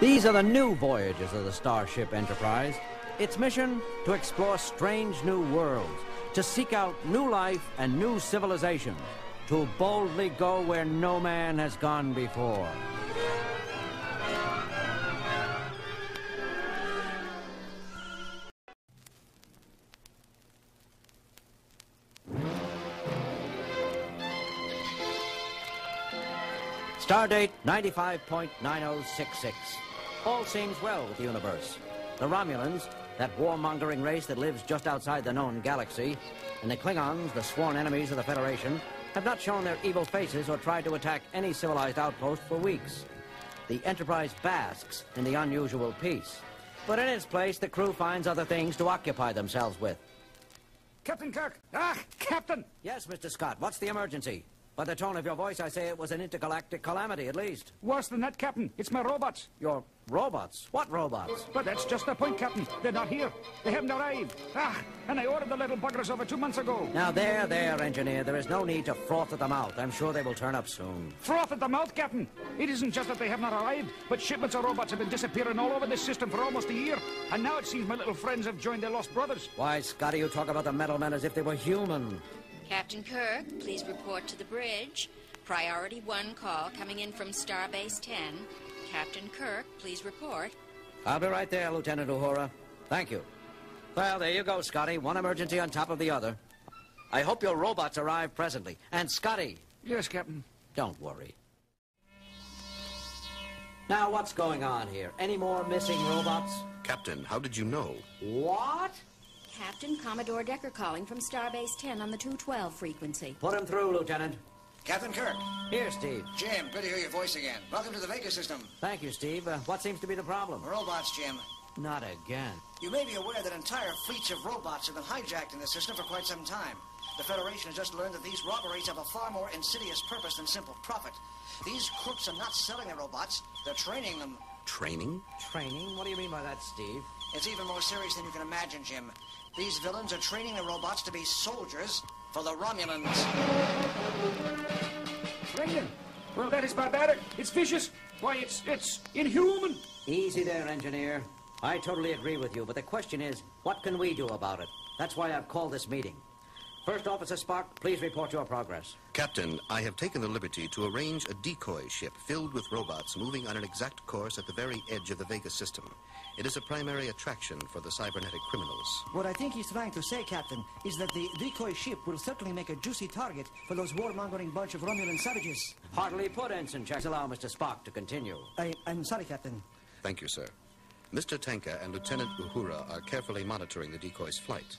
These are the new voyages of the Starship Enterprise. Its mission, to explore strange new worlds, to seek out new life and new civilizations, to boldly go where no man has gone before. Stardate 95.9066. All seems well with the universe. The Romulans, that warmongering race that lives just outside the known galaxy, and the Klingons, the sworn enemies of the Federation, have not shown their evil faces or tried to attack any civilized outpost for weeks. The Enterprise basks in the unusual peace. But in its place, the crew finds other things to occupy themselves with. Captain Kirk! Ah, Captain! Yes, Mr. Scott, what's the emergency? By the tone of your voice, I say it was an intergalactic calamity, at least. Worse than that, Captain. It's my robots. Your robots? What robots? But that's just the point, Captain. They're not here. They haven't arrived. Ah, and I ordered the little buggers over 2 months ago. Now, there, engineer. There is no need to froth at the mouth. I'm sure they will turn up soon. Froth at the mouth, Captain? It isn't just that they have not arrived, but shipments of robots have been disappearing all over this system for almost a year. And now it seems my little friends have joined their lost brothers. Why, Scotty, you talk about the metal men as if they were human. Captain Kirk, please report to the bridge. Priority 1 call coming in from Starbase 10. Captain Kirk, please report. I'll be right there, Lieutenant Uhura. Thank you. Well, there you go, Scotty. One emergency on top of the other. I hope your robots arrive presently. And, Scotty... Yes, Captain. Don't worry. Now, what's going on here? Any more missing robots? Captain, how did you know? What? Captain, Commodore Decker calling from Starbase 10 on the 212 frequency. Put him through, Lieutenant. Captain Kirk. Here, Steve. Jim, good to hear your voice again. Welcome to the Vega system. Thank you, Steve. What seems to be the problem? Robots, Jim. Not again. You may be aware that entire fleets of robots have been hijacked in the system for quite some time. The Federation has just learned that these robberies have a far more insidious purpose than simple profit. These crooks are not selling the robots, they're training them. Training? Training? What do you mean by that, Steve? It's even more serious than you can imagine, Jim. These villains are training the robots to be soldiers for the Romulans. Training? Well, that is barbaric. It's vicious. Why, it's inhuman. Easy there, engineer. I totally agree with you, but the question is, what can we do about it? That's why I've called this meeting. First Officer Spock, please report your progress. Captain, I have taken the liberty to arrange a decoy ship filled with robots moving on an exact course at the very edge of the Vega system. It is a primary attraction for the cybernetic criminals. What I think he's trying to say, Captain, is that the decoy ship will certainly make a juicy target for those warmongering bunch of Romulan savages. Heartily put, Ensign Check. Allow Mr. Spock to continue. I'm sorry, Captain. Thank you, sir. Mr. Tanka and Lieutenant Uhura are carefully monitoring the decoy's flight.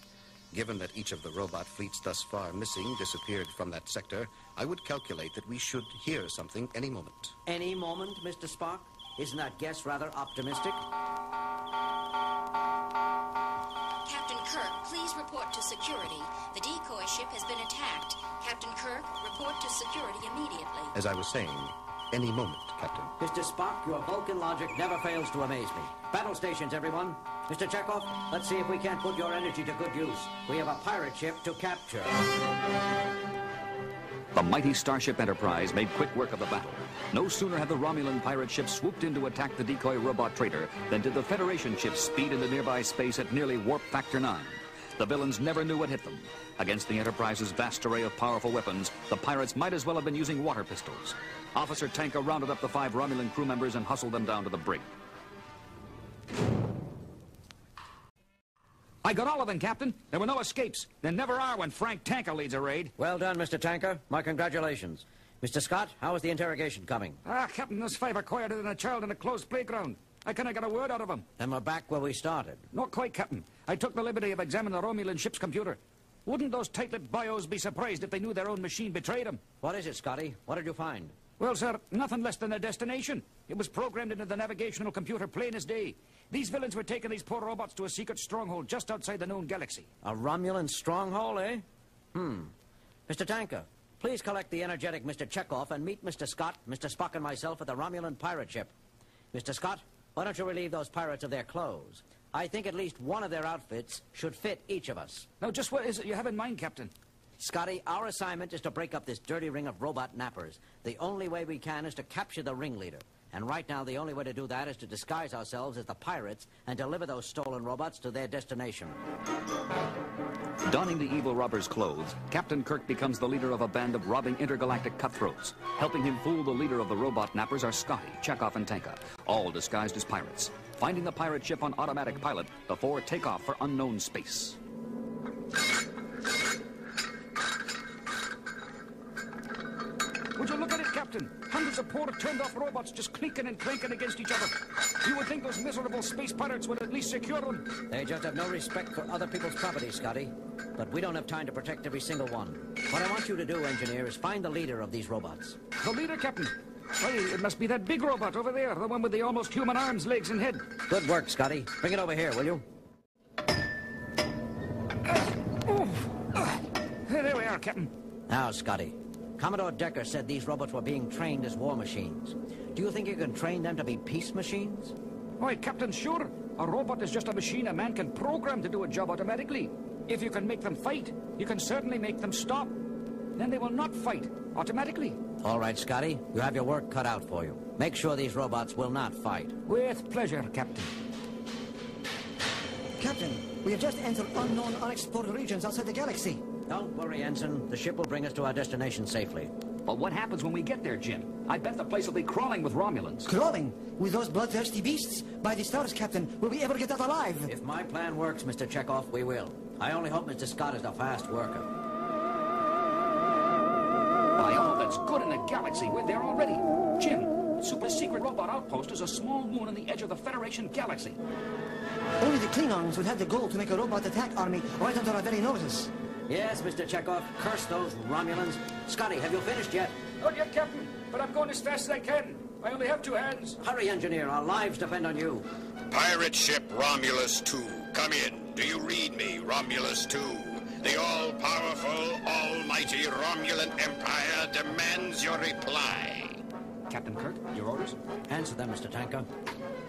Given that each of the robot fleets thus far missing disappeared from that sector, I would calculate that we should hear something any moment. Any moment, Mr. Spock? Isn't that guess rather optimistic? Captain Kirk, please report to security. The decoy ship has been attacked. Captain Kirk, report to security immediately. As I was saying, any moment, Captain. Mr. Spock, your Vulcan logic never fails to amaze me. Battle stations, everyone. Mr. Chekhov, let's see if we can't put your energy to good use. We have a pirate ship to capture. The mighty Starship Enterprise made quick work of the battle. No sooner had the Romulan pirate ship swooped in to attack the decoy robot trader than did the Federation ship speed into nearby space at nearly warp factor 9. The villains never knew what hit them. Against the Enterprise's vast array of powerful weapons, the pirates might as well have been using water pistols. Officer Tanka rounded up the 5 Romulan crew members and hustled them down to the brig. I got all of them, Captain. There were no escapes. There never are when Frank Tanka leads a raid. Well done, Mr. Tanka. My congratulations. Mr. Scott, how is the interrogation coming? Captain, those 5 are quieter than a child in a closed playground. I couldn't get a word out of them. Then we're back where we started. Not quite, Captain. I took the liberty of examining the Romulan ship's computer. Wouldn't those tight-lipped bios be surprised if they knew their own machine betrayed them? What is it, Scotty? What did you find? Well, sir, nothing less than a destination. It was programmed into the navigational computer plain as day. These villains were taking these poor robots to a secret stronghold just outside the known galaxy. A Romulan stronghold, eh? Mr. Tanka, please collect the energetic Mr. Chekhov and meet Mr. Scott, Mr. Spock, and myself at the Romulan pirate ship. Mr. Scott, why don't you relieve those pirates of their clothes? I think at least one of their outfits should fit each of us. Now, just what is it you have in mind, Captain? Scotty, our assignment is to break up this dirty ring of robot nappers. The only way we can is to capture the ringleader. And right now, the only way to do that is to disguise ourselves as the pirates and deliver those stolen robots to their destination. Donning the evil robber's clothes, Captain Kirk becomes the leader of a band of robbing intergalactic cutthroats. Helping him fool the leader of the robot nappers are Scotty, Chekhov, and Tanka, all disguised as pirates. Finding the pirate ship on automatic pilot, the four take off for unknown space. Would you look at it, Captain? Hundreds of poor turned-off robots just clinking and clanking against each other. You would think those miserable space pirates would at least secure them. They just have no respect for other people's property, Scotty. But we don't have time to protect every single one. What I want you to do, engineer, is find the leader of these robots. The leader, Captain? Why, it must be that big robot over there, the one with the almost human arms, legs, and head. Good work, Scotty. Bring it over here, will you? There we are, Captain. Now, Scotty. Commodore Decker said these robots were being trained as war machines. Do you think you can train them to be peace machines? Why, Captain, sure. A robot is just a machine a man can program to do a job automatically. If you can make them fight, you can certainly make them stop. Then they will not fight, automatically. All right, Scotty. You have your work cut out for you. Make sure these robots will not fight. With pleasure, Captain. Captain, we have just entered unknown, unexplored regions outside the galaxy. Don't worry, Ensign. The ship will bring us to our destination safely. But what happens when we get there, Jim? I bet the place will be crawling with Romulans. Crawling? With those bloodthirsty beasts? By the stars, Captain, will we ever get out alive? If my plan works, Mr. Chekhov, we will. I only hope Mr. Scott is a fast worker. By all that's good in the galaxy, we're there already. Jim, Super Secret Robot Outpost is a small moon on the edge of the Federation galaxy. Only the Klingons would have the goal to make a robot attack army right under our very noses. Yes, Mr. Chekhov. Curse those Romulans. Scotty, have you finished yet? Not yet, Captain, but I'm going as fast as I can. I only have 2 hands. Hurry, engineer. Our lives depend on you. Pirate ship Romulus 2. Come in. Do you read me, Romulus 2? The all-powerful, almighty Romulan Empire demands your reply. Captain Kirk, your orders? Answer them, Mr. Tanka.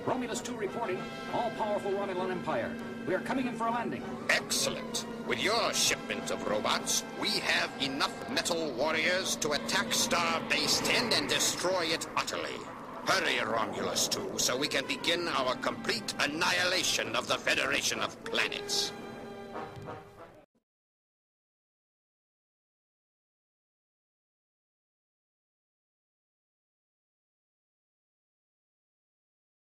Romulus 2 reporting. All-powerful Romulan Empire. We are coming in for a landing. Excellent. With your shipment of robots, we have enough metal warriors to attack Starbase 10 and destroy it utterly. Hurry, Romulus 2, so we can begin our complete annihilation of the Federation of Planets.